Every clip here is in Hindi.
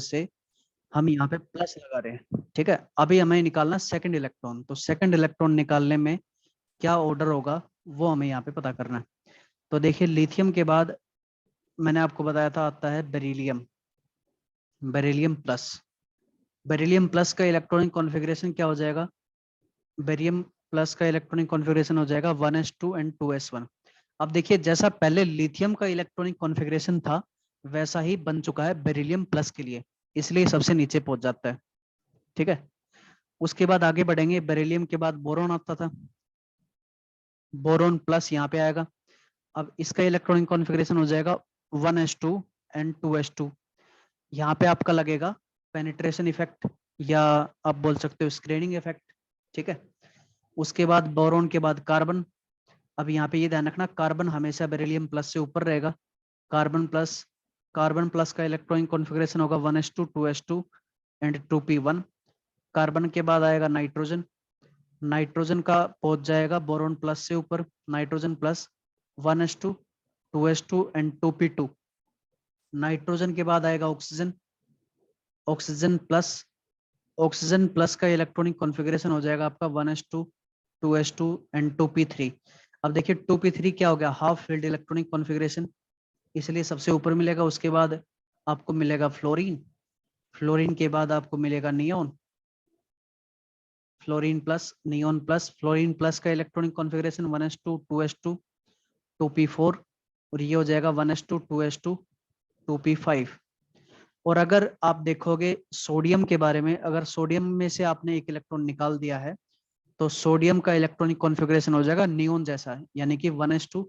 से हम यहाँ पे प्लस लगा रहे हैं, ठीक है। अभी हमें निकालना सेकंड इलेक्ट्रॉन, तो सेकंड इलेक्ट्रॉन निकालने में क्या ऑर्डर होगा वो हमें यहाँ पे पता करना है। तो देखिए लिथियम के बाद मैंने आपको बताया था आता है beryllium, beryllium plus. Beryllium plus का इलेक्ट्रॉनिक कॉन्फ़िगरेशन क्या हो जाएगा, बेरियम प्लस का इलेक्ट्रॉनिक कॉन्फ़िगरेशन हो जाएगा 1s2 एंड 2s1। अब देखिए जैसा पहले लिथियम का इलेक्ट्रॉनिक कॉन्फ़िगरेशन था वैसा ही बन चुका है बेरिलियम प्लस के लिए, इसलिए सबसे नीचे पहुंच जाता है, ठीक है। उसके बाद आगे बढ़ेंगे, बेरिलियम के बाद बोरॉन आता था, बोरॉन प्लस यहाँ पे आएगा। अब इसका इलेक्ट्रॉनिक कॉन्फ़िगरेशन हो जाएगा 1s2 एंड 2s2। यहाँ पे आपका लगेगा पेनिट्रेशन इफेक्ट या आप बोल सकते हो स्क्रीनिंग इफेक्ट, ठीक है। उसके बाद बोरॉन के बाद कार्बन। अब यहाँ पे ये ध्यान रखना कार्बन हमेशा बेरिलियम प्लस से ऊपर रहेगा, कार्बन प्लस। कार्बन प्लस का इलेक्ट्रॉनिक कॉन्फ़िगरेशन होगा 1s2 2s2 and 2p1। Carbon के बाद आएगा नाइट्रोजन, नाइट्रोजन का पहुंच जाएगा बोरॉन प्लस से ऊपर, nitrogen plus 1s2 2s2 and 2p2। Nitrogen के बाद आएगा oxygen, oxygen plus. Oxygen plus का इलेक्ट्रॉनिक कॉन्फ़िगरेशन हो जाएगा आपका 1s2 2s2 एंड 2p3। अब देखिए 2p3 क्या हो गया, हाफ फील्ड इलेक्ट्रॉनिक कॉन्फ़िगरेशन, इसलिए सबसे ऊपर मिलेगा। उसके बाद आपको मिलेगा फ्लोरीन, फ्लोरीन के बाद आपको मिलेगा neon, fluorine plus neon plus. Fluorine plus का electronic configuration 1s2 2s2 2p4 और ये हो जाएगा 1s2 2s2 2p5। और अगर आप देखोगे सोडियम के बारे में, अगर सोडियम में से आपने एक इलेक्ट्रॉन निकाल दिया है तो सोडियम का इलेक्ट्रॉनिक कॉन्फ़िगरेशन हो जाएगा नियोन जैसा, यानी कि 1s2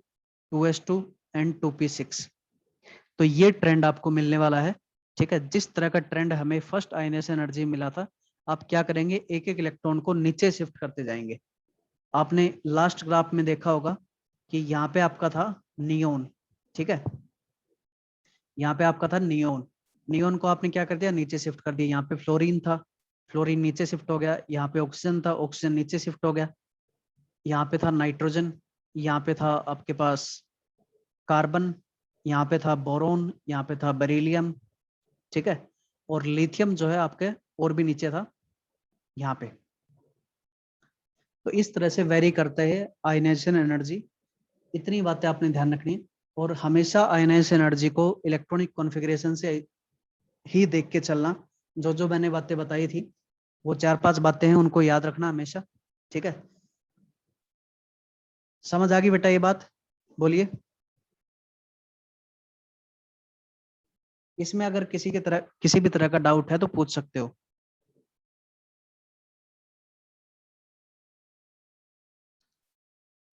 2s2 एंड 2p6। तो ये ट्रेंड आपको मिलने वाला है, ठीक है। जिस तरह का ट्रेंड हमें फर्स्ट आयनाइजेशन एनर्जी मिला था, आप क्या करेंगे एक एक इलेक्ट्रॉन को नीचे शिफ्ट करते जाएंगे। आपने लास्ट ग्राफ में देखा होगा कि यहाँ पे आपका था नियोन, ठीक है, यहाँ पे आपका था नियोन, नियोन को आपने क्या कर दिया नीचे शिफ्ट कर दिया। यहाँ पे फ्लोरीन था, फ्लोरीन नीचे शिफ्ट हो गया। यहाँ पे ऑक्सीजन था, ऑक्सीजन नीचे शिफ्ट हो गया। यहाँ पे था नाइट्रोजन, यहाँ पे था आपके पास कार्बन, यहाँ पे था बोरोन, यहाँ पे था बेरिलियम, ठीक है। और लिथियम जो है आपके और भी नीचे था यहाँ पे। तो इस तरह से वेरी करता है आयनाइजेशन एनर्जी, इतनी बातें आपने ध्यान रखनी है। और हमेशा आयनाइजेशन एनर्जी को इलेक्ट्रॉनिक कॉन्फ़िगरेशन से ही देख के चलना। जो जो मैंने बातें बताई थी वो 4-5 बातें हैं, उनको याद रखना हमेशा, ठीक है। समझ आ गई बेटा ये बात, बोलिए। इसमें अगर किसी भी तरह का डाउट है तो पूछ सकते हो।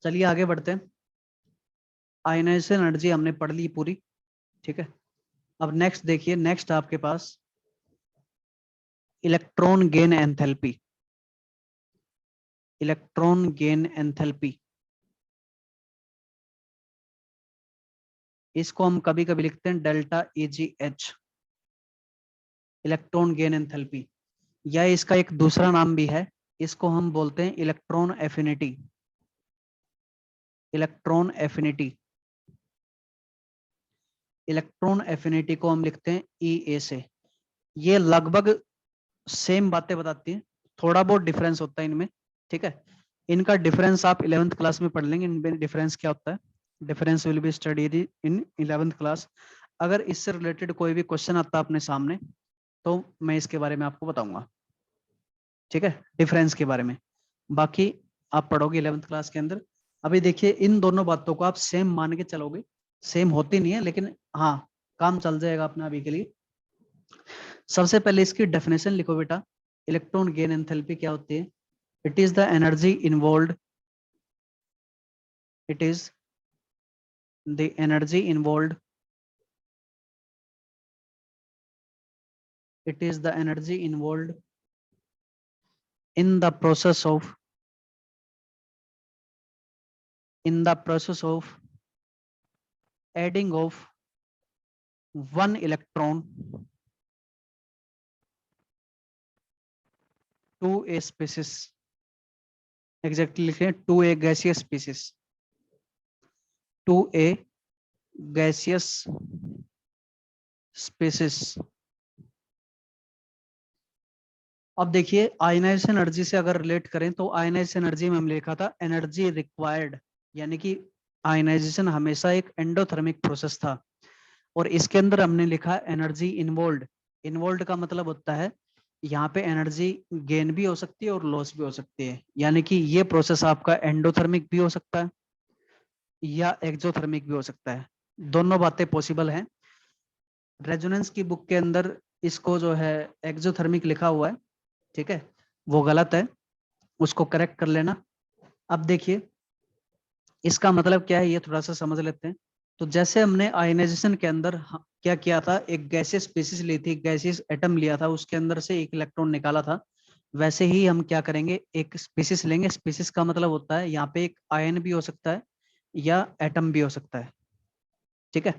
चलिए आगे बढ़ते हैं। आयनाइजेशन एनर्जी हमने पढ़ ली पूरी, ठीक है। अब नेक्स्ट देखिए, नेक्स्ट आपके पास electron gain enthalpy, electron gain enthalpy. इसको हम कभी कभी लिखते हैं delta EGH, electron gain enthalpy. या इसका एक दूसरा नाम भी है, इसको हम बोलते हैं electron affinity, electron affinity. Electron affinity को हम लिखते हैं EA से। ये लगभग सेम बातें बताती हैं, थोड़ा बहुत डिफरेंस होता है इनमें, ठीक है। इनका डिफरेंस आप 11th क्लास में पढ़ लेंगे, इनमें डिफरेंस क्या होता है। Difference will be studied in 11th class. अगर इससे रिलेटेड कोई भी क्वेश्चन आता है अपने सामने तो मैं इसके बारे में आपको बताऊंगा, ठीक है, डिफरेंस के बारे में। बाकी आप पढ़ोगे 11th क्लास के अंदर। अभी देखिए इन दोनों बातों को आप सेम मान के चलोगे, सेम होती नहीं है लेकिन हाँ काम चल जाएगा अपना अभी के लिए। सबसे पहले इसकी डेफिनेशन लिखो बेटा, इलेक्ट्रॉन गेन एंथैल्पी क्या होती है। It is the energy involve, it is the energy involve, it is the energy involved in the process of, in the process of adding of one electron to a species, exactly लिखें to a gaseous species, to a gaseous species. अब देखिए आयनाइजेशन एनर्जी से अगर रिलेट करें तो आयनाइजेशन एनर्जी में हमने लिखा था एनर्जी रिक्वायर्ड, यानी कि आयनाइजेशन हमेशा एक एंडोथर्मिक प्रोसेस था। और इसके अंदर हमने लिखा एनर्जी इन्वॉल्व। इन्वॉल्व का मतलब होता है यहाँ पे एनर्जी गेन भी हो सकती है और लॉस भी हो सकती है, यानी कि ये प्रोसेस आपका एंडोथर्मिक भी हो सकता है या एक्सोथर्मिक भी हो सकता है, दोनों बातें पॉसिबल हैं। रेजोनेंस की बुक के अंदर इसको जो है एक्सोथर्मिक लिखा हुआ है, ठीक है, वो गलत है, उसको करेक्ट कर लेना। अब देखिए इसका मतलब क्या है ये थोड़ा सा समझ लेते हैं। तो जैसे हमने आयनाइजेशन के अंदर क्या किया था, एक गैसियस स्पीसीज ली थी, गैसियस एटम लिया था, उसके अंदर से एक इलेक्ट्रॉन निकाला था। वैसे ही हम क्या करेंगे, एक स्पीसीज लेंगे। स्पीसीज का मतलब होता है यहाँ पे एक आयन भी हो सकता है या एटम भी हो सकता है, ठीक है।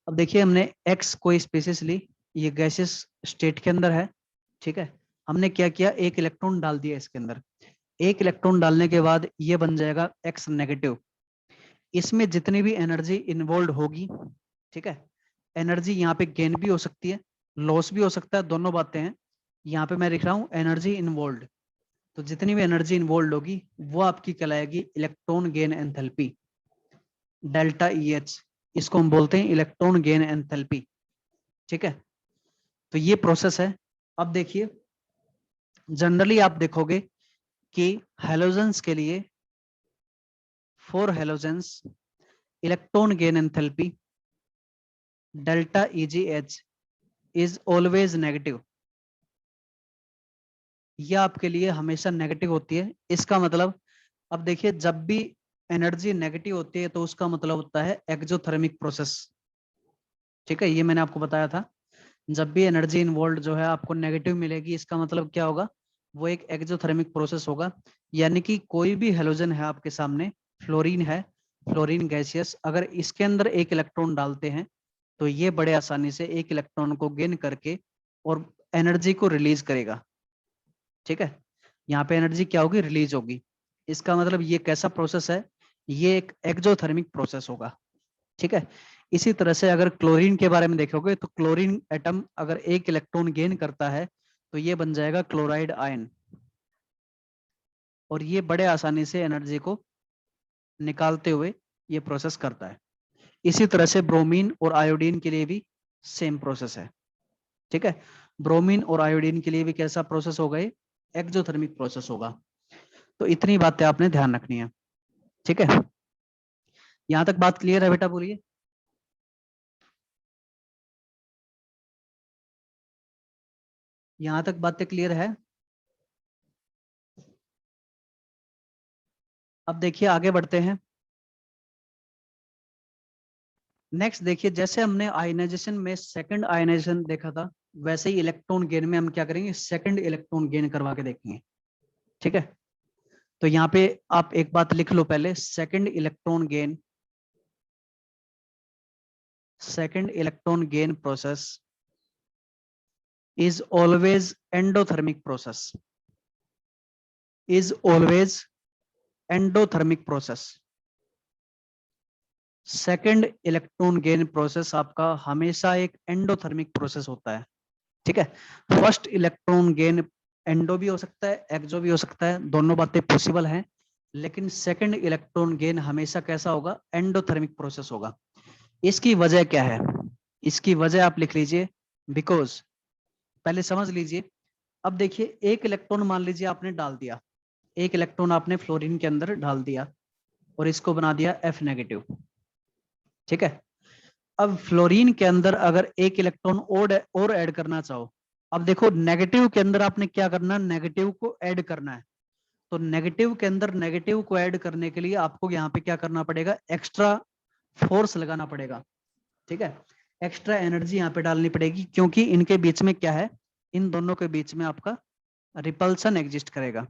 अब देखिए हमने एक्स कोई स्पीसीज ली, ये गैसियस स्टेट के अंदर है, ठीक है। हमने क्या किया, एक इलेक्ट्रॉन डाल दिया इसके अंदर। एक इलेक्ट्रॉन डालने के बाद ये बन जाएगा एक्स नेगेटिव। इसमें जितनी भी एनर्जी इन्वॉल्व होगी, ठीक है, एनर्जी यहाँ पे गेन भी हो सकती है, लॉस भी हो सकता है, दोनों बातें हैं। यहाँ पे मैं लिख रहा हूँ एनर्जी इन्वॉल्व। तो जितनी भी एनर्जी इन्वॉल्व होगी वो आपकी कहलाएगी electron gain enthalpy, delta E H. इसको हम बोलते हैं इलेक्ट्रॉन गेन एंथैल्पी, ठीक है। तो ये प्रोसेस है। अब देखिए जनरली आप देखोगे कि हेलोजेंस के लिए, for halogens electron gain enthalpy delta EGH is always negative. यह आपके लिए हमेशा नेगेटिव होती है। इसका मतलब, अब देखिए जब भी एनर्जी नेगेटिव होती है तो उसका मतलब होता है एक्सोथर्मिक प्रोसेस, ठीक है, ये मैंने आपको बताया था। जब भी एनर्जी इन्वॉल्व जो है आपको नेगेटिव मिलेगी, इसका मतलब क्या होगा, वो एक एक्सोथर्मिक प्रोसेस होगा। यानी कि कोई भी हेलोजन है आपके सामने, फ्लोरीन है, फ्लोरीन गैसियस, अगर इसके अंदर एक इलेक्ट्रॉन डालते हैं तो ये बड़े आसानी से एक इलेक्ट्रॉन को गेन करके और एनर्जी को रिलीज करेगा, ठीक है। यहाँ पे एनर्जी क्या होगी, रिलीज होगी। इसका मतलब ये कैसा प्रोसेस है, ये एक एक्सोथर्मिक प्रोसेस होगा, ठीक है। इसी तरह से अगर क्लोरीन के बारे में देखोगे तो क्लोरीन एटम अगर एक इलेक्ट्रॉन गेन करता है तो ये बन जाएगा क्लोराइड आयन, और ये बड़े आसानी से एनर्जी को निकालते हुए ये प्रोसेस करता है। इसी तरह से ब्रोमीन और आयोडीन के लिए भी सेम प्रोसेस है, ठीक है। ब्रोमीन और आयोडीन के लिए भी कैसा प्रोसेस होगा, ये एक्सोथर्मिक प्रोसेस होगा। तो इतनी बातें आपने ध्यान रखनी है, ठीक है। यहां तक बात क्लियर है बेटा, बोलिए। यहां तक बातें क्लियर है। अब देखिए आगे बढ़ते हैं। नेक्स्ट देखिए, जैसे हमने आयनाइजेशन में सेकंड आयनाइजेशन देखा था, वैसे ही इलेक्ट्रॉन गेन में हम क्या करेंगे, सेकंड इलेक्ट्रॉन गेन करवा के देखेंगे, ठीक है। तो यहाँ पे आप एक बात लिख लो पहले, second electron gain, second electron gain process is always endothermic process, is always endothermic process। Second electron gain process आपका हमेशा एक एंडोथर्मिक प्रोसेस होता है, ठीक है। फर्स्ट इलेक्ट्रॉन गेन एंडो भी हो सकता है, एक्सो भी हो सकता है, दोनों बातें पॉसिबल हैं। लेकिन सेकंड इलेक्ट्रॉन गेन हमेशा कैसा होगा, एंडोथर्मिक प्रोसेस होगा। इसकी वजह क्या है, इसकी वजह आप लिख लीजिए, बिकॉज, पहले समझ लीजिए। अब देखिए एक इलेक्ट्रॉन मान लीजिए आपने डाल दिया, एक इलेक्ट्रॉन आपने फ्लोरीन के अंदर डाल दिया और इसको बना दिया F नेगेटिव, ठीक है। अब फ्लोरीन के अंदर अगर एक इलेक्ट्रॉन और ऐड करना चाहो, अब देखो नेगेटिव के अंदर आपने क्या करना है, नेगेटिव को ऐड करना है। तो नेगेटिव के अंदर नेगेटिव को ऐड करने के लिए आपको यहाँ पे क्या करना पड़ेगा, एक्स्ट्रा फोर्स लगाना पड़ेगा, ठीक है। एक्स्ट्रा एनर्जी यहाँ पे डालनी पड़ेगी, क्योंकि इनके बीच में क्या है, इन दोनों के बीच में आपका रिपल्सन एग्जिस्ट करेगा,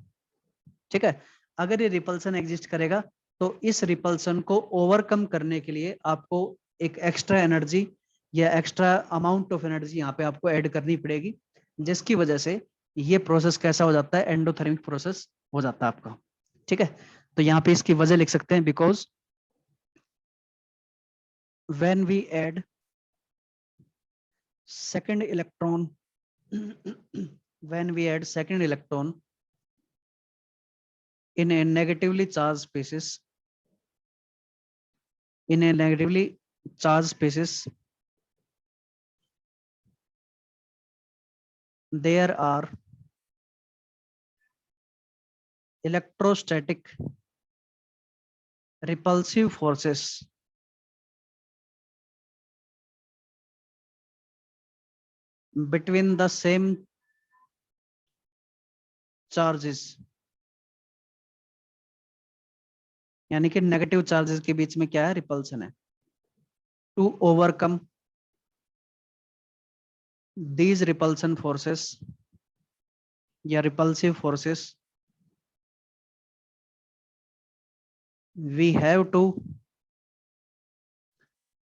ठीक है। अगर ये रिपल्सन एग्जिस्ट करेगा तो इस रिपल्सन को ओवरकम करने के लिए आपको एक एक्स्ट्रा एनर्जी या एक्स्ट्रा अमाउंट ऑफ एनर्जी यहाँ पे आपको ऐड करनी पड़ेगी, जिसकी वजह से ये प्रोसेस कैसा हो जाता है, एंडोथर्मिक प्रोसेस हो जाता है आपका, ठीक है। तो यहाँ पे इसकी वजह लिख सकते हैं, because when we add second electron when we add second electron in a negatively charged species, in a negatively charged species, there are electrostatic repulsive forces between the same charges, यानी कि नेगेटिव चार्जेस के बीच में क्या है, रिपल्सन है। To overcome these repulsion forces या repulsive forces, we have to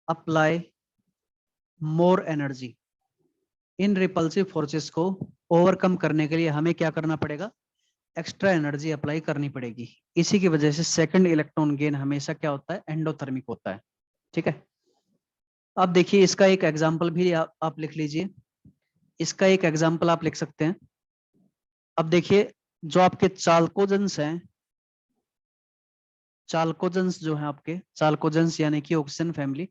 apply more energy। In repulsive forces को ओवरकम करने के लिए हमें क्या करना पड़ेगा, एक्स्ट्रा एनर्जी अप्लाई करनी पड़ेगी। इसी की वजह से सेकंड इलेक्ट्रॉन गेन हमेशा क्या होता है, एंडोथर्मिक होता है। ठीक है, अब देखिए इसका एक एग्जांपल भी आप लिख लीजिए, इसका एक एग्जांपल आप लिख सकते हैं। अब देखिए जो आपके चाल्कोजेंस हैं, चाल्कोजेंस जो है आपके चाल्कोजेंस यानी कि ऑक्सीजन फैमिली,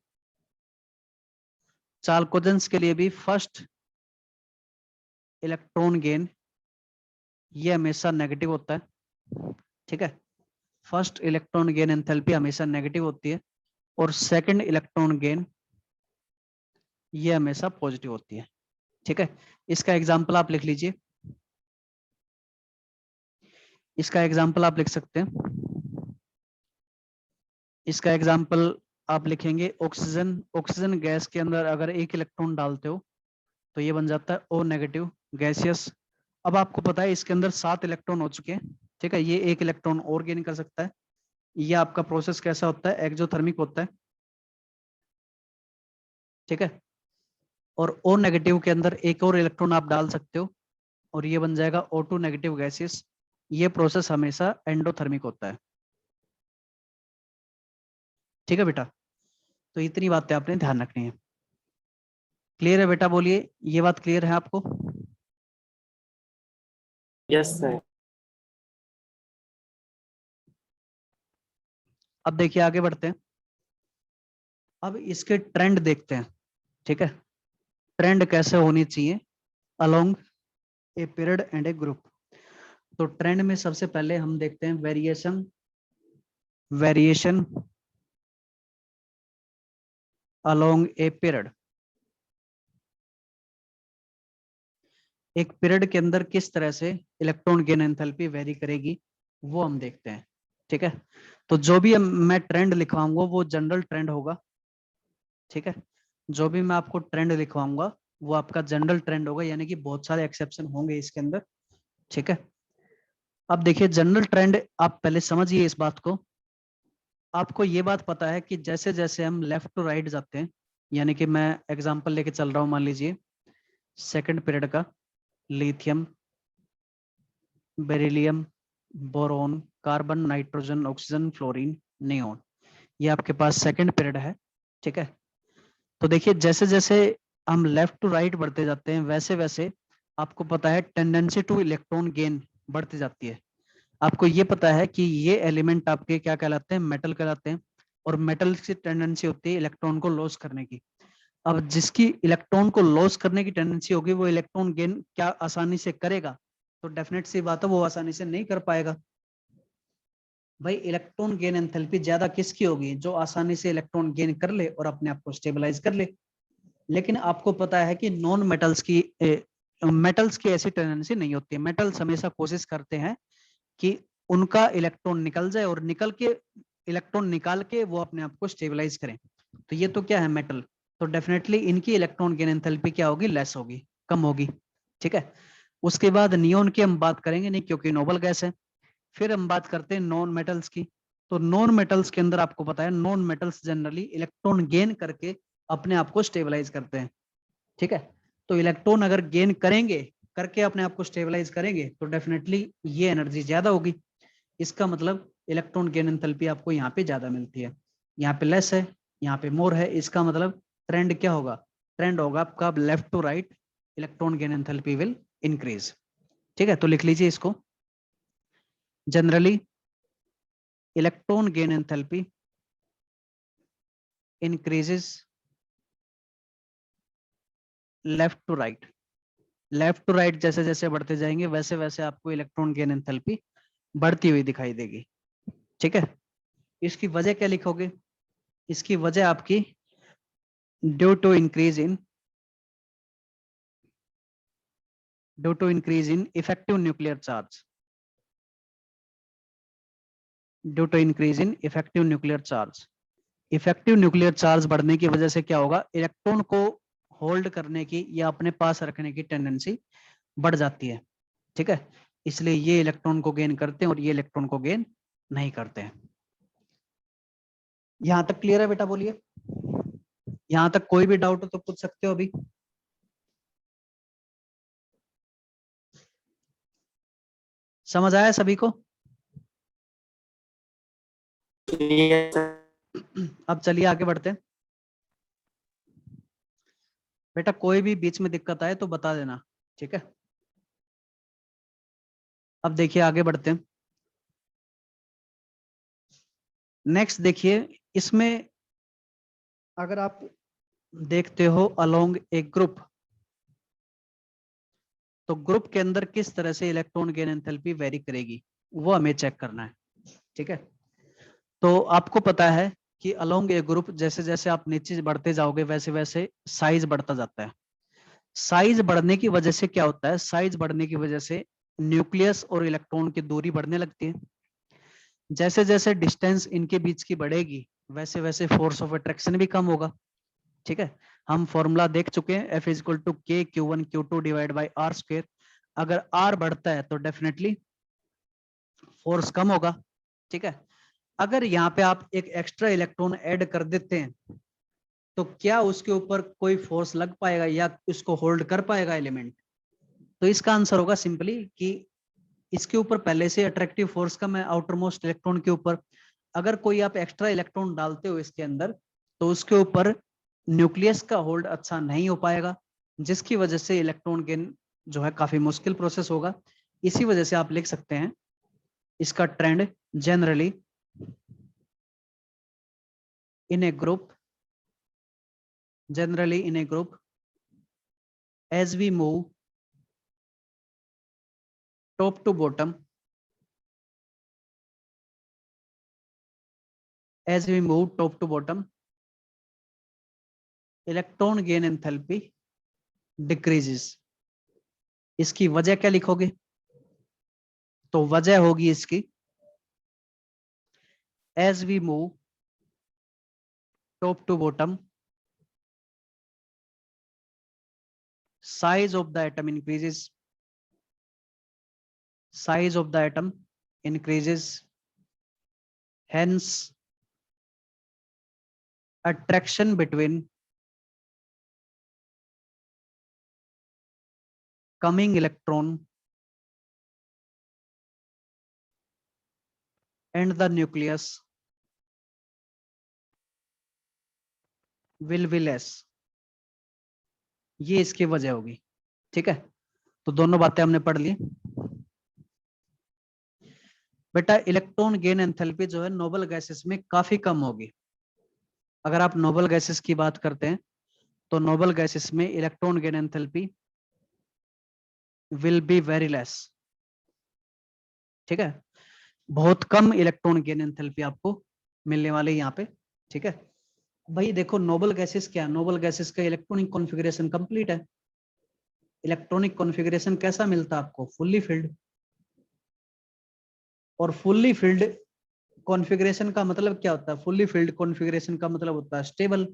चाल्कोजेंस के लिए भी फर्स्ट इलेक्ट्रॉन गेन ये हमेशा नेगेटिव होता है। ठीक है, फर्स्ट इलेक्ट्रॉन गेन एंथैल्पी हमेशा नेगेटिव होती है और सेकंड इलेक्ट्रॉन गेन ये हमेशा पॉजिटिव होती है। ठीक है, इसका एग्जांपल आप लिख लीजिए, इसका एग्जांपल आप लिख सकते हैं। इसका एग्जांपल आप लिखेंगे ऑक्सीजन, ऑक्सीजन गैस के अंदर अगर एक इलेक्ट्रॉन डालते हो तो ये बन जाता है O नेगेटिव गैसियस। अब आपको पता है इसके अंदर 7 इलेक्ट्रॉन हो चुके हैं। ठीक है, ये एक इलेक्ट्रॉन और गेन कर सकता है। ये आपका प्रोसेस कैसा होता है, एक्सोथर्मिक होता है। ठीक है, और O नेगेटिव के अंदर एक और इलेक्ट्रॉन आप डाल सकते हो और ये बन जाएगा O2 नेगेटिव गैसियस। ये प्रोसेस हमेशा एंडोथर्मिक होता है। ठीक है बेटा, तो इतनी बातें आपने ध्यान रखनी है। क्लियर है बेटा, बोलिए ये बात क्लियर है आपको? Yes sir. अब देखिए आगे बढ़ते हैं, अब इसके ट्रेंड देखते हैं। ठीक है, ट्रेंड कैसे होनी चाहिए along a period and A group. तो ट्रेंड में सबसे पहले हम देखते हैं variation, variation along a period. एक पीरियड के अंदर किस तरह से इलेक्ट्रॉन गेन एंथैल्पी वेरी करेगी वो हम देखते हैं। ठीक है, तो जो भी मैं ट्रेंड लिखवाऊंगा वो जनरल ट्रेंड होगा। ठीक है, जो भी मैं आपको ट्रेंड लिखवाऊंगा वो आपका जनरल ट्रेंड होगा, यानी कि बहुत सारे एक्सेप्शन होंगे इसके अंदर। ठीक है, अब देखिए जनरल ट्रेंड आप पहले समझिए इस बात को। आपको ये बात पता है कि जैसे जैसे हम लेफ्ट टू राइट जाते हैं, यानी कि मैं एग्जांपल लेके चल रहा हूं, मान लीजिए सेकंड पीरियड का, lithium, beryllium, boron, carbon, nitrogen, oxygen, fluorine, neon, ये आपके पास सेकंड पीरियड है। ठीक है, तो देखिए जैसे जैसे हम लेफ्ट टू राइट बढ़ते जाते हैं वैसे वैसे आपको पता है टेंडेंसी टू इलेक्ट्रॉन गेन बढ़ती जाती है। आपको ये पता है कि ये एलिमेंट आपके क्या कहलाते हैं, मेटल कहलाते हैं, और मेटल की टेंडेंसी होती है इलेक्ट्रॉन को लॉस करने की। अब जिसकी इलेक्ट्रॉन को लॉस करने की टेंडेंसी होगी वो इलेक्ट्रॉन गेन क्या आसानी से करेगा, तो डेफिनेट सी बात है वो आसानी से नहीं कर पाएगा। भाई इलेक्ट्रॉन गेन एंथैल्पी ज्यादा किसकी होगी, जो आसानी से इलेक्ट्रॉन गेन कर ले और अपने आप को स्टेबलाइज कर ले। लेकिन आपको पता है कि नॉन मेटल्स की मेटल्स की ऐसी टेंडेंसी नहीं होती है। मेटल्स हमेशा कोशिश करते हैं कि उनका इलेक्ट्रॉन निकल जाए और निकल के इलेक्ट्रॉन निकाल के वो अपने आप को स्टेबलाइज करें। तो ये तो क्या है, मेटल। तो डेफिनेटली इनकी इलेक्ट्रॉन गेन एंथैल्पी क्या होगी, लेस होगी, कम होगी। ठीक है, उसके बाद नियोन की हम बात करेंगे नहीं क्योंकि नोबल गैस है। फिर हम बात करते हैं नॉन मेटल्स की। तो नॉन मेटल्स के अंदर आपको पता है non metals generally electron gain करके अपने आप को स्टेबलाइज करते हैं। ठीक है, तो इलेक्ट्रॉन अगर गेन करेंगे, करके अपने आप को स्टेबलाइज करेंगे, तो डेफिनेटली ये एनर्जी ज्यादा होगी। इसका मतलब इलेक्ट्रॉन गेन एंथैल्पी आपको यहाँ पे ज्यादा मिलती है, यहाँ पे लेस है, यहाँ पे मोर है। इसका मतलब ट्रेंड क्या होगा, ट्रेंड होगा आपका left to right, electron gain enthalpy will increase. ठीक है, तो लिख लीजिए इसको। Generally electron gain enthalpy increases left to right. Left to right जैसे जैसे बढ़ते जाएंगे वैसे वैसे आपको इलेक्ट्रॉन गेन एंथैल्पी बढ़ती हुई दिखाई देगी। ठीक है, इसकी वजह क्या लिखोगे? इसकी वजह आपकी due to increase in effective nuclear charge. Due to increase in effective nuclear charge. Effective nuclear charge बढ़ने की वजह से क्या होगा? इलेक्ट्रॉन को होल्ड करने की या अपने पास रखने की टेंडेंसी बढ़ जाती है। ठीक है, इसलिए ये इलेक्ट्रॉन को गेन करते हैं और ये इलेक्ट्रॉन को गेन नहीं करते हैं। यहां तक क्लियर है बेटा? बोलिए, यहां तक कोई भी डाउट हो तो पूछ सकते हो अभी। समझ आया सभी को? अब चलिए आगे बढ़ते हैं। बेटा कोई भी बीच में दिक्कत आए तो बता देना, ठीक है? अब देखिए आगे बढ़ते हैं। नेक्स्ट देखिए, इसमें अगर आप देखते हो अलोंग ए ग्रुप, तो ग्रुप के अंदर किस तरह से इलेक्ट्रॉन गेन एंथैल्पी वेरी करेगी वो हमें चेक करना है। ठीक है, तो आपको पता है कि अलोंग ए ग्रुप जैसे जैसे आप नीचे बढ़ते जाओगे वैसे वैसे साइज बढ़ता जाता है। साइज बढ़ने की वजह से क्या होता है? साइज बढ़ने की वजह से न्यूक्लियस और इलेक्ट्रॉन की दूरी बढ़ने लगती है। जैसे जैसे डिस्टेंस इनके बीच की बढ़ेगी वैसे वैसे फोर्स ऑफ अट्रैक्शन भी कम होगा। ठीक है, हम फॉर्मूला देख चुके हैं, F is equal to K Q1 Q2 divide by R square. अगर R बढ़ता है तो डेफिनेटली फोर्स कम होगा। ठीक है, अगर यहाँ पे आप एक एक्स्ट्रा इलेक्ट्रॉन ऐड कर देते हैं तो क्या उसके ऊपर कोई फोर्स लग पाएगा या उसको होल्ड कर पाएगा एलिमेंट? तो इसका आंसर होगा सिंपली कि इसके ऊपर पहले से अट्रैक्टिव फोर्स कम है आउटर मोस्ट इलेक्ट्रॉन के ऊपर। अगर कोई आप एक्स्ट्रा इलेक्ट्रॉन डालते हो इसके अंदर तो उसके ऊपर न्यूक्लियस का होल्ड अच्छा नहीं हो पाएगा, जिसकी वजह से इलेक्ट्रॉन गेन जो है काफी मुश्किल प्रोसेस होगा। इसी वजह से आप लिख सकते हैं इसका trend generally in A group as we move top to bottom, electron gain enthalpy decreases। इसकी वजह क्या लिखोगे? तो वजह होगी इसकी as we move top to bottom, size of the atom increases, hence attraction between coming electron and the nucleus will be less। ये इसकी वजह होगी। ठीक है, तो दोनों बातें हमने पढ़ ली। बेटा इलेक्ट्रॉन गेन एंथैल्पी जो है नोबल गैसेस में काफी कम होगी। अगर आप नोबल गैसेस की बात करते हैं तो नोबल गैसेस में electron gain enthalpy will be very less. ठीक है, बहुत कम इलेक्ट्रॉन गेन एंथैल्पी आपको मिलने वाले यहाँ पे। ठीक है भाई, देखो नोबल गैसेस क्या, नोबल गैसेस का इलेक्ट्रॉनिक कॉन्फ़िगरेशन कंप्लीट है। इलेक्ट्रॉनिक कॉन्फ़िगरेशन कैसा मिलता है आपको? Fully filled. और फुल्ली फिल्ड कॉन्फ़िगरेशन का मतलब क्या होता है? फुल्ली फिल्ड कॉन्फ़िगरेशन का मतलब होता है स्टेबल।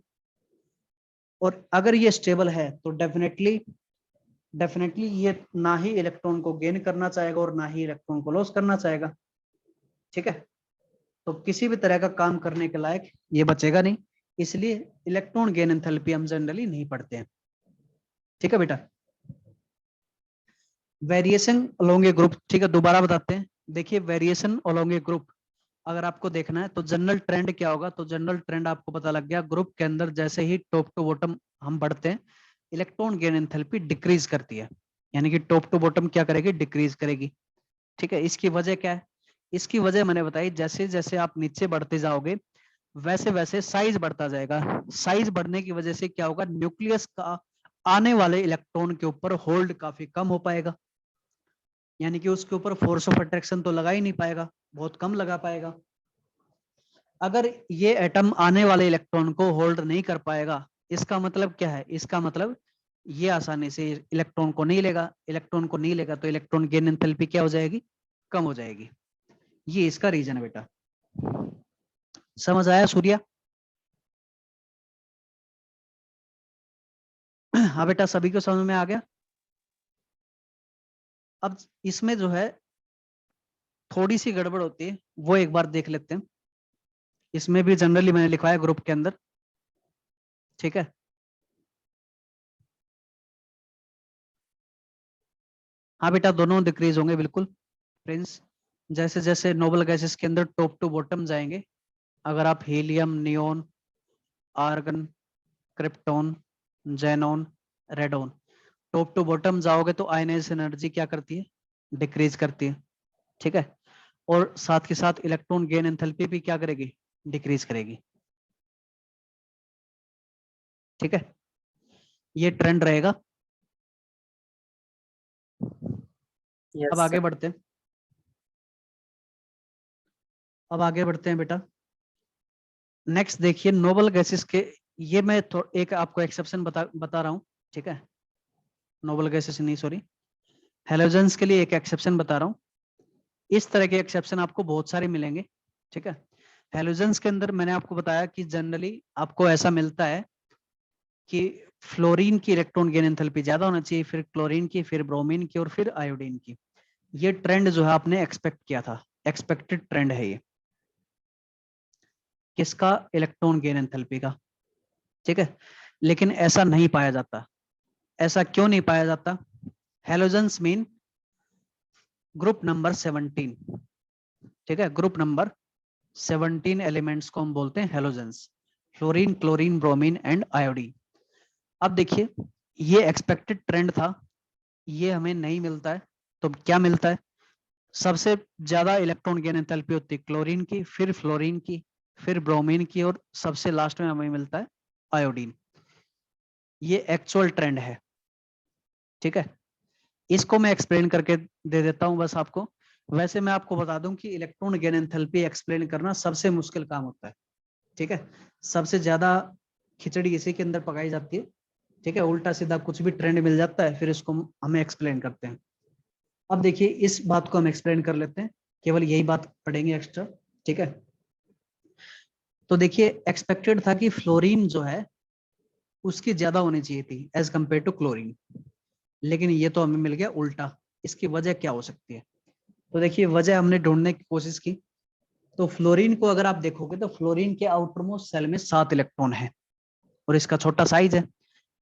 और अगर ये स्टेबल है तो डेफिनेटली ये ना ही इलेक्ट्रॉन को गेन करना चाहेगा और ना ही इलेक्ट्रॉन को लॉस करना चाहेगा। ठीक है, तो किसी भी तरह का काम करने के लायक ये बचेगा नहीं, इसलिए इलेक्ट्रॉन गेन एंथैल्पी हम जनरली नहीं पढ़ते हैं। ठीक है बेटा, वेरिएशन अलोंग ए ग्रुप। ठीक है, दोबारा बताते हैं। देखिए वेरिएशन अलोंग ए ग्रुप अगर आपको देखना है तो जनरल ट्रेंड क्या होगा? तो जनरल ट्रेंड आपको पता लग गया, ग्रुप के अंदर जैसे ही टॉप टू बॉटम हम बढ़ते हैं इलेक्ट्रॉन गेन एंथैल्पी डिक्रीज करती है। यानी कि टॉप टू बॉटम क्या करेगी, डिक्रीज करेगी। ठीक है, इसकी वजह क्या है, इसकी वजह मैंने बताई, जैसे जैसे आप नीचे बढ़ते जाओगे वैसे वैसे साइज बढ़ता जाएगा। साइज बढ़ने की वजह से क्या होगा, न्यूक्लियस का आने वाले इलेक्ट्रॉन के ऊपर होल्ड काफी कम हो पाएगा, यानी कि उसके ऊपर फोर्स ऑफ अट्रैक्शन तो लगा ही नहीं पाएगा, बहुत कम लगा पाएगा। अगर ये एटम आने वाले इलेक्ट्रॉन को होल्ड नहीं कर पाएगा, इसका मतलब क्या है, इसका मतलब ये आसानी से इलेक्ट्रॉन को नहीं लेगा, इलेक्ट्रॉन को नहीं लेगा तो इलेक्ट्रॉन गेन एंथैल्पी क्या हो जाएगी, कम हो जाएगी। ये इसका रीजन है बेटा, समझ आया सूर्या? हाँ बेटा, सभी को समझ में आ गया। अब इसमें जो है थोड़ी सी गड़बड़ होती है, वो एक बार देख लेते हैं। इसमें भी जनरली मैंने लिखवाया ग्रुप के अंदर, ठीक है। हाँ बेटा, दोनों डिक्रीज होंगे बिल्कुल प्रिंस। जैसे जैसे नोबल गैसेस के अंदर टॉप टू बॉटम जाएंगे, अगर आप helium, neon, argon, krypton, xenon, radon, top to bottom जाओगे तो आयनाइजेशन एनर्जी क्या करती है, डिक्रीज करती है। ठीक है, और साथ के साथ इलेक्ट्रॉन गेन एंथैल्पी भी क्या करेगी, डिक्रीज करेगी। ठीक है, ये ट्रेंड रहेगा। अब यस आगे बढ़ते हैं, अब आगे बढ़ते हैं बेटा। नेक्स्ट देखिए नोबल गैसेस के, ये मैं एक आपको एक्सेप्शन बता रहा हूं, ठीक है। नोबल गैसेस नहीं, सॉरी, हेलोजेंस के लिए एक एक्सेप्शन बता रहा हूं। इस तरह के एक्सेप्शन आपको बहुत सारे मिलेंगे, ठीक है। हेलोजेंस के अंदर मैंने आपको बताया कि जनरली आपको ऐसा मिलता है कि फ्लोरीन की इलेक्ट्रॉन गेन एंथैल्पी ज्यादा होना चाहिए, फिर क्लोरीन की, फिर ब्रोमीन की, और फिर आयोडीन की। ये ट्रेंड जो है आपने एक्सपेक्ट किया था, एक्सपेक्टेड ट्रेंड है ये, किसका, इलेक्ट्रॉन गेन एंथैल्पी का। ठीक है, लेकिन ऐसा नहीं पाया जाता। ऐसा क्यों नहीं पाया जाता, हेलोजेंस मीन ग्रुप नंबर 17, ठीक है, ग्रुप नंबर 17 एलिमेंट्स को हम बोलते हैं halogens, fluorine, chlorine, bromine and iodine. अब देखिए, ये एक्सपेक्टेड ट्रेंड था, ये हमें नहीं मिलता है, तो क्या मिलता है, सबसे ज्यादा इलेक्ट्रॉन गेन एंथैल्पी होती है क्लोरीन की, फिर फ्लोरीन की, फिर ब्रोमीन की, और सबसे लास्ट में हमें मिलता है आयोडीन। ये एक्चुअल ट्रेंड है, ठीक है। इसको मैं एक्सप्लेन करके दे देता हूं बस आपको। वैसे मैं आपको बता दूं कि इलेक्ट्रॉन गेन एंथैल्पी एक्सप्लेन करना सबसे मुश्किल काम होता है, ठीक है। सबसे ज्यादा खिचड़ी इसी के अंदर पकाई जाती है, ठीक है। उल्टा सीधा कुछ भी ट्रेंड मिल जाता है, फिर इसको हमें एक्सप्लेन करते हैं। अब देखिए, इस बात को हम एक्सप्लेन कर लेते हैं, केवल यही बात पढ़ेंगे एक्स्ट्रा, ठीक है। तो देखिए, एक्सपेक्टेड था कि फ्लोरीन जो है उसकी ज्यादा होनी चाहिए थी एज कंपेयर टू क्लोरीन, लेकिन ये तो हमें मिल गया उल्टा। इसकी वजह क्या हो सकती है, तो देखिए वजह हमने ढूंढने की कोशिश की। तो फ्लोरीन को अगर आप देखोगे तो फ्लोरीन के आउटरमोस्ट सेल में 7 इलेक्ट्रॉन है, और इसका छोटा साइज है।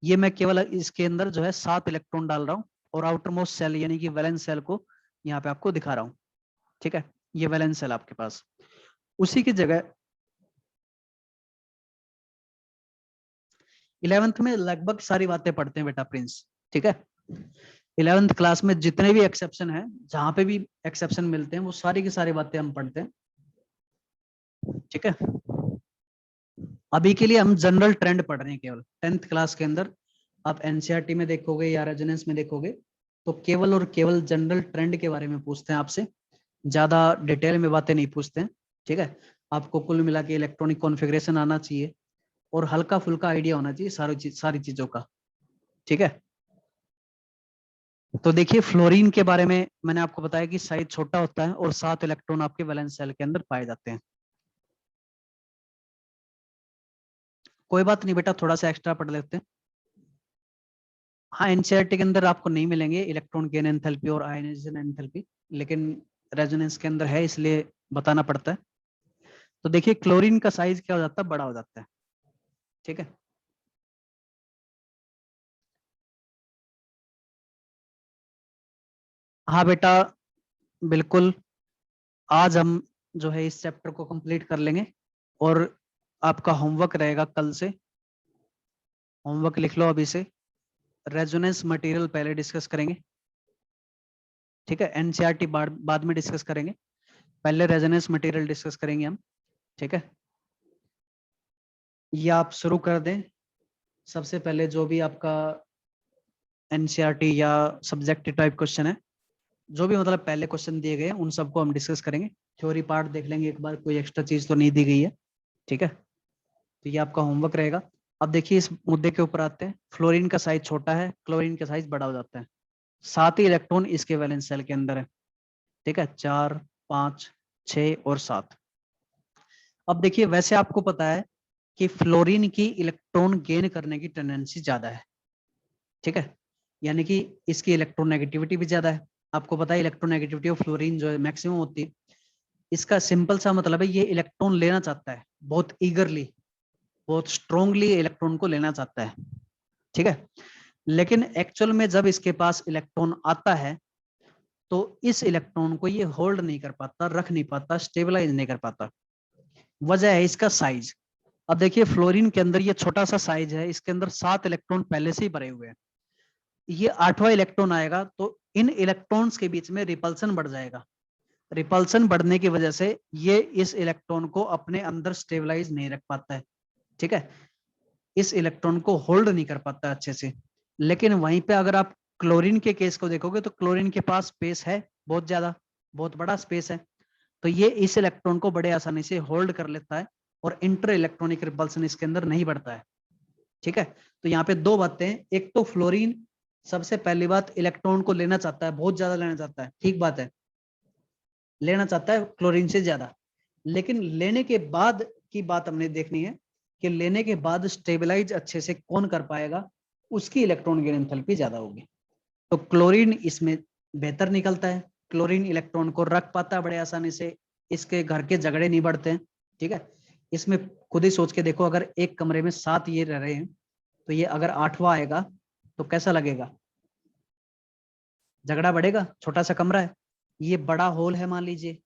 ये मैं केवल इसके अंदर जो है 7 इलेक्ट्रॉन डाल रहा हूँ, और आउटरमोस्ट सेल यानी कि वैलेंस सेल को यहाँ पे आपको दिखा रहा हूँ, ठीक है। ये वैलेंस सेल आपके पास, उसी की जगह 11th में लगभग सारी बातें पढ़ते हैं बेटा प्रिंस, ठीक है। 11th क्लास में जितने भी एक्सेप्शन है, जहां पे भी एक्सेप्शन मिलते हैं, वो सारी की सारी बातें हम पढ़ते हैं, ठीक है। अभी के लिए हम जनरल ट्रेंड पढ़ रहे हैं केवल। 10th क्लास के अंदर आप एनसीईआरटी में देखोगे या रेजोनेंस में देखोगे, तो केवल और केवल जनरल ट्रेंड के बारे में पूछते हैं आपसे, ज्यादा डिटेल में बातें नहीं पूछते हैं, ठीक है। आपको कुल मिला के इलेक्ट्रॉनिक कॉन्फ़िगरेशन आना चाहिए, और हल्का फुल्का आइडिया होना चाहिए सारी चीजों का, ठीक है। तो देखिए, फ्लोरीन के बारे में मैंने आपको बताया कि साइज छोटा होता है, और 7 इलेक्ट्रॉन आपके वैलेंस सेल के अंदर पाए जाते हैं। कोई बात नहीं बेटा, थोड़ा सा एक्स्ट्रा पढ़ लेते हैं। हाँ, एनसीईआरटी के अंदर आपको नहीं मिलेंगे इलेक्ट्रॉन गेन एंथैल्पी और आयनाइजेशन एंथैल्पी, लेकिन रेजोनेंस के अंदर है, इसलिए बताना पड़ता है। तो देखिए, क्लोरीन का साइज क्या हो जाता है, बड़ा हो जाता है, ठीक है। हाँ बेटा, बिल्कुल। आज हम जो है इस चैप्टर को कंप्लीट कर लेंगे, और आपका होमवर्क रहेगा कल से। होमवर्क लिख लो अभी से। रेजोनेंस मटेरियल पहले डिस्कस करेंगे, ठीक है, एनसीईआरटी बाद में डिस्कस करेंगे, पहले रेजोनेंस मटेरियल डिस्कस करेंगे हम। ठीक है, ये आप शुरू कर दें। सबसे पहले जो भी आपका एनसीईआरटी या सब्जेक्टिव टाइप क्वेश्चन है, जो भी मतलब पहले क्वेश्चन दिए गए हैं उन सबको हम डिस्कस करेंगे। थ्योरी पार्ट देख लेंगे एक बार, कोई एक्स्ट्रा चीज तो नहीं दी गई है। ठीक है, तो ये आपका होमवर्क रहेगा। अब देखिए इस मुद्दे के ऊपर आते हैं। फ्लोरीन का साइज छोटा है, क्लोरीन का साइज बड़ा हो जाता है। 7 ही इलेक्ट्रॉन इसके वैलेंस शेल के अंदर है। ठीक है, 4, 5, 6 और 7। अब देखिए वैसे आपको पता है कि फ्लोरीन की इलेक्ट्रॉन गेन करने की टेंडेंसी ज्यादा है। ठीक है, यानी कि इसकी इलेक्ट्रोनेगेटिविटी भी ज्यादा है। आपको पता है इलेक्ट्रोनेगेटिविटी ऑफ फ्लोरीन जो है मैक्सिमम होती है। इसका सिंपल सा मतलब है ये इलेक्ट्रॉन लेना चाहता है बहुत ईगरली, बहुत स्ट्रोंगली इलेक्ट्रॉन को लेना चाहता है। ठीक है, लेकिन एक्चुअल में जब इसके पास इलेक्ट्रॉन आता है तो इस इलेक्ट्रॉन को ये होल्ड नहीं कर पाता, रख नहीं पाता, स्टेबलाइज नहीं कर पाता। वजह है इसका साइज। अब देखिए फ्लोरीन के अंदर ये छोटा सा साइज है, इसके अंदर 7 इलेक्ट्रॉन पहले से ही भरे हुए हैं। ये 8वां इलेक्ट्रॉन आएगा तो इन इलेक्ट्रॉन्स के बीच में रिपल्सन बढ़ जाएगा। रिपल्सन बढ़ने की वजह से ये इस इलेक्ट्रॉन को अपने अंदर स्टेबलाइज नहीं रख पाता है। ठीक है, इस इलेक्ट्रॉन को होल्ड नहीं कर पाता अच्छे से। लेकिन वहीं पे अगर आप क्लोरीन के केस को देखोगे तो क्लोरीन के पास स्पेस है बहुत ज्यादा, बहुत बड़ा स्पेस है। तो ये इस इलेक्ट्रॉन को बड़े आसानी से होल्ड कर लेता है और इंटर इलेक्ट्रॉनिक रिपल्सन इसके अंदर नहीं बढ़ता है। ठीक है, तो यहाँ पे दो बातें हैं। एक तो फ्लोरीन सबसे पहली बात इलेक्ट्रॉन को लेना चाहता है, बहुत ज्यादा लेना चाहता है, ठीक बात है, लेना चाहता है क्लोरीन से ज्यादा। लेकिन लेने के बाद की बात हमने देखनी है कि लेने के बाद स्टेबलाइज अच्छे से कौन कर पाएगा, उसकी इलेक्ट्रॉन गेन एंथैल्पी ज्यादा होगी। तो क्लोरीन इसमें बेहतर निकलता है। क्लोरीन इलेक्ट्रॉन को रख पाता है बड़े आसानी से, इसके घर के झगड़े नहीं बढ़ते हैं। ठीक है, इसमें खुद ही सोच के देखो, अगर एक कमरे में 7 ये रह रहे हैं तो ये अगर 8वां आएगा तो कैसा लगेगा, झगड़ा बढ़ेगा। छोटा सा कमरा है, ये बड़ा होल है मान लीजिए।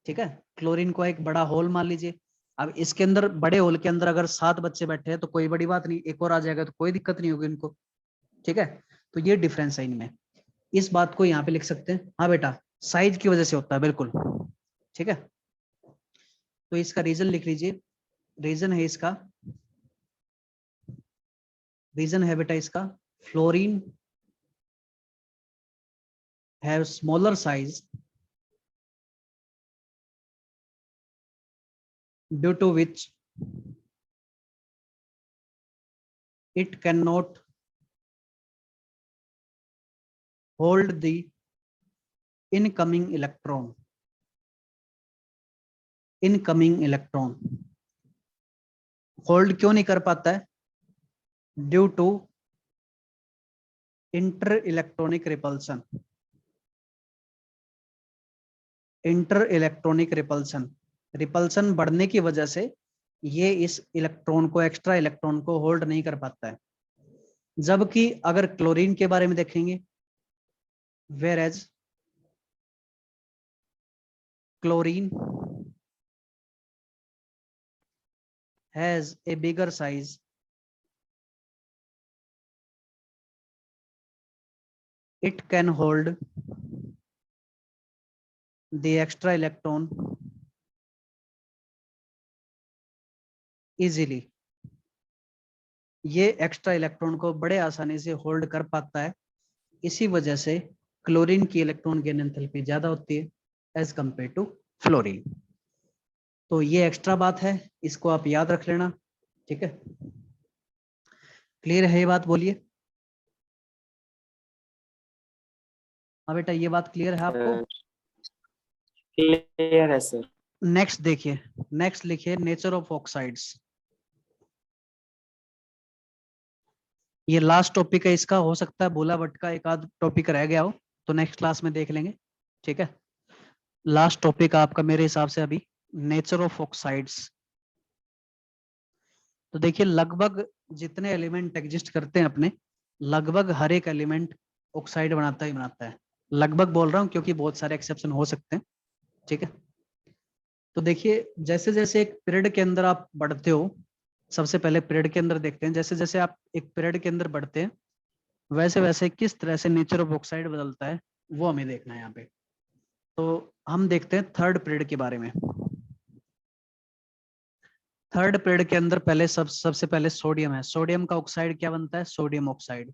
ठीक है, क्लोरीन को एक बड़ा होल मान लीजिए। अब इसके अंदर बड़े होल के अंदर अगर 7 बच्चे बैठे हैं तो कोई बड़ी बात नहीं, एक और आ जाएगा तो कोई दिक्कत नहीं होगी इनको। ठीक है, तो ये डिफरेंस है इनमें। इस बात को यहाँ पे लिख सकते हैं। हाँ बेटा, साइज की वजह से होता है बिल्कुल। ठीक है, तो इसका रीजन लिख लीजिए। रीजन है इसका, रीजन है बेटा इसका, fluorine have smaller size due to which it cannot hold the incoming electron, incoming electron hold क्यों नहीं कर पाता है, due to inter electronic repulsion, inter electronic repulsion, repulsion बढ़ने की वजह से ये इस इलेक्ट्रॉन को, एक्स्ट्रा इलेक्ट्रॉन को होल्ड नहीं कर पाता है। जबकि अगर क्लोरीन के बारे में देखेंगे, whereas chlorine has a bigger size, it can hold the extra electron easily, ये एक्स्ट्रा इलेक्ट्रॉन को बड़े आसानी से होल्ड कर पाता है। इसी वजह से क्लोरीन की इलेक्ट्रॉन गेन एंथैल्पी ज्यादा होती है एज कंपेयर टू फ्लोरीन। तो ये एक्स्ट्रा बात है, इसको आप याद रख लेना। ठीक है, क्लियर है ये बात, बोलिए। हाँ बेटा, ये बात क्लियर है आपको? क्लियर है सर। नेक्स्ट देखिए, नेक्स्ट लिखिए नेचर ऑफ ऑक्साइड्स। ये लास्ट टॉपिक है इसका, हो सकता है बोला बट का एक आध टॉपिक रह गया हो तो नेक्स्ट क्लास में देख लेंगे। ठीक है, लास्ट टॉपिक आपका मेरे हिसाब से अभी नेचर ऑफ ऑक्साइड्स। तो देखिए लगभग जितने एलिमेंट एग्जिस्ट करते हैं अपने, लगभग हर एक एलिमेंट ऑक्साइड बनाता ही बनाता है। लगभग बोल रहा हूँ क्योंकि बहुत सारे एक्सेप्शन हो सकते हैं। ठीक है, तो देखिए जैसे जैसे एक पीरियड के अंदर आप बढ़ते हो, सबसे पहले पीरियड के अंदर देखते हैं, जैसे जैसे आप एक पीरियड के अंदर बढ़ते हैं वैसे वैसे किस तरह से नेचर ऑफ ऑक्साइड बदलता है वो हमें देखना है यहाँ पे। तो हम देखते हैं थर्ड पीरियड के बारे में। थर्ड पीरियड के अंदर पहले सबसे पहले सोडियम है। सोडियम का ऑक्साइड क्या बनता है? Sodium oxide.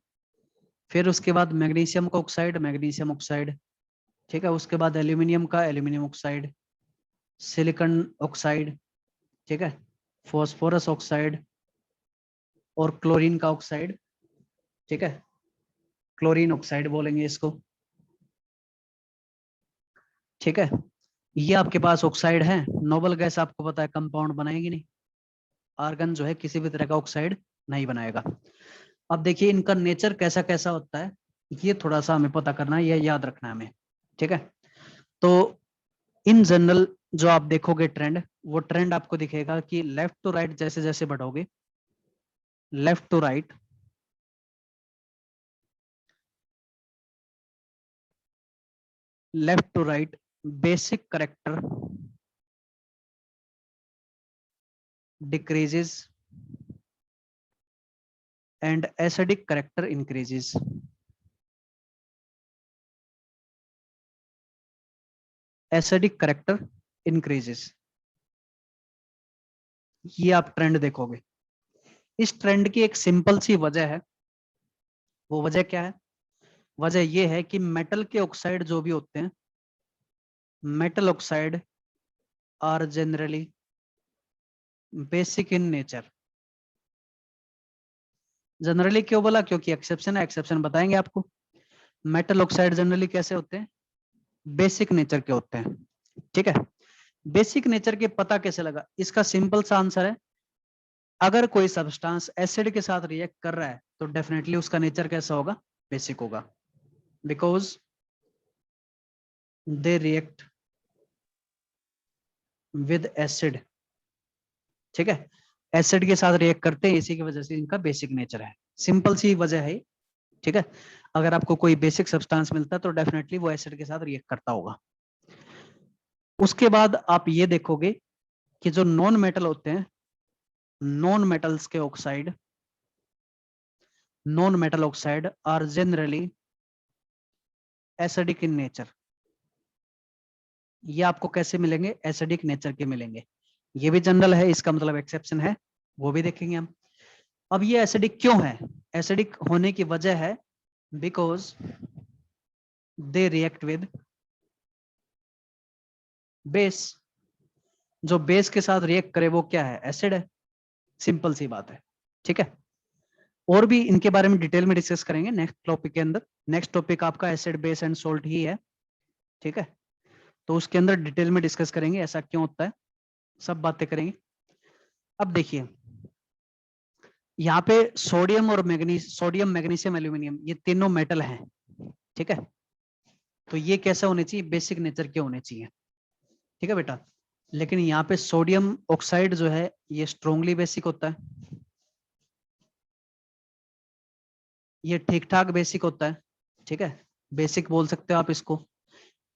फिर उसके बाद मैग्नीशियम का ऑक्साइड, मैग्नीशियम ऑक्साइड। ठीक है, उसके बाद एल्यूमिनियम का एल्यूमिनियम ऑक्साइड, सिलिकॉन ऑक्साइड, ठीक है, फॉस्फोरस ऑक्साइड और क्लोरीन का ऑक्साइड। ठीक है, क्लोरीन ऑक्साइड बोलेंगे इसको। ठीक है, ये आपके पास ऑक्साइड है। नोबल गैस आपको पता है कंपाउंड बनाएगी नहीं, आर्गन जो है किसी भी तरह का ऑक्साइड नहीं बनाएगा। अब देखिए इनका नेचर कैसा कैसा होता है, ये थोड़ा सा हमें पता करना है, ये याद रखना है हमें। ठीक है, तो इन जनरल जो आप देखोगे ट्रेंड, वो ट्रेंड आपको दिखेगा कि लेफ्ट टू राइट जैसे जैसे बढ़ोगे, left to right, left to right, basic character decreases and acidic character increases. Acidic character increases, ये आप ट्रेंड देखोगे। इस ट्रेंड की एक सिंपल सी वजह है। वो वजह क्या है? वजह ये है कि मेटल के ऑक्साइड जो भी होते हैं, metal oxide are generally basic in nature. Generally क्यों बोला? क्योंकि एक्सेप्शन है, एक्सेप्शन बताएंगे आपको। मेटल ऑक्साइड जनरली कैसे होते हैं? बेसिक नेचर के होते हैं। ठीक है, बेसिक नेचर के पता कैसे लगा? इसका सिंपल सा आंसर है, अगर कोई सब्सटेंस एसिड के साथ रिएक्ट कर रहा है तो डेफिनेटली उसका नेचर कैसा होगा? बेसिक होगा, because they react with acid. ठीक है, एसिड के साथ रिएक्ट करते हैं, इसी की वजह से इनका बेसिक नेचर है। सिंपल सी वजह है। ठीक है, अगर आपको कोई बेसिक सब्सटेंस मिलता है तो डेफिनेटली वो एसिड के साथ रिएक्ट करता होगा। उसके बाद आप ये देखोगे कि जो नॉन मेटल होते हैं, नॉन मेटल्स के oxide, non metal oxide are generally acidic in nature. ये आपको कैसे मिलेंगे? एसिडिक नेचर के मिलेंगे। ये भी जनरल है, इसका मतलब एक्सेप्शन है, वो भी देखेंगे हम। अब ये एसिडिक क्यों है? एसिडिक होने की वजह है because they react with base. जो बेस के साथ रिएक्ट करे वो क्या है? एसिड है। सिंपल सी बात है। ठीक है, और भी इनके बारे में डिटेल में डिस्कस करेंगे नेक्स्ट टॉपिक के अंदर। नेक्स्ट टॉपिक आपका एसिड बेस एंड सोल्ट ही है। ठीक है, तो उसके अंदर डिटेल में डिस्कस करेंगे ऐसा क्यों होता है, सब बातें करेंगे। अब देखिए यहाँ पे सोडियम और सोडियम मैग्नीशियम एल्यूमिनियम ये तीनों मेटल हैं। ठीक है, तो ये कैसा होने चाहिए? बेसिक नेचर के होने चाहिए। ठीक है बेटा, लेकिन यहाँ पे सोडियम ऑक्साइड जो है ये स्ट्रोंगली बेसिक होता है, ये ठीक ठाक बेसिक होता है। ठीक है, बेसिक बोल सकते हो आप इसको।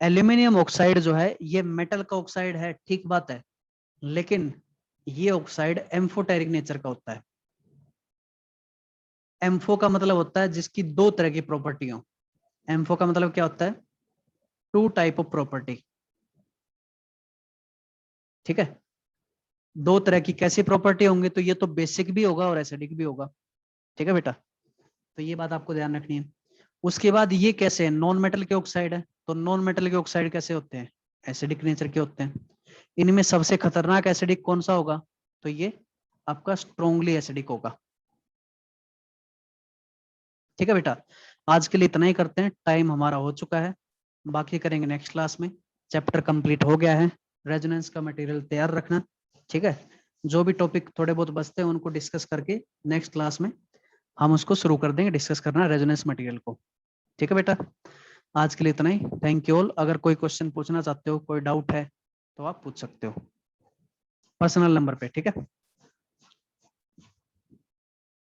एल्यूमिनियम ऑक्साइड जो है ये मेटल का ऑक्साइड है, ठीक बात है, लेकिन ये ऑक्साइड एम्फोटेरिक नेचर का होता है। एम्फो का मतलब होता है जिसकी दो तरह की प्रॉपर्टी हो। एम्फो का मतलब क्या होता है? Two type of property. ठीक है, दो तरह की कैसी प्रॉपर्टी होंगे? तो ये तो बेसिक भी होगा और एसिडिक भी होगा। ठीक है बेटा, तो ये बात आपको ध्यान रखनी है। उसके बाद ये कैसे है? नॉन मेटल के ऑक्साइड है, तो नॉन मेटल के ऑक्साइड कैसे होते हैं? एसिडिक नेचर के होते हैं। इनमें सबसे खतरनाक एसिडिक कौन सा होगा? तो ये आपका स्ट्रोंगली एसिडिक होगा। ठीक है बेटा, आज के लिए इतना ही करते हैं, टाइम हमारा हो चुका है, बाकी करेंगे नेक्स्ट क्लास में। चैप्टर कंप्लीट हो गया है, रेजोनेंस का मटेरियल तैयार रखना। ठीक है, जो भी टॉपिक थोड़े बहुत बचते हैं उनको डिस्कस करके नेक्स्ट क्लास में हम उसको शुरू कर देंगे डिस्कस करना रेजोनेंस मटेरियल को। ठीक है बेटा, आज के लिए इतना ही। Thank you all. अगर कोई क्वेश्चन पूछना चाहते हो, कोई डाउट है तो आप पूछ सकते हो पर्सनल नंबर पे। ठीक है।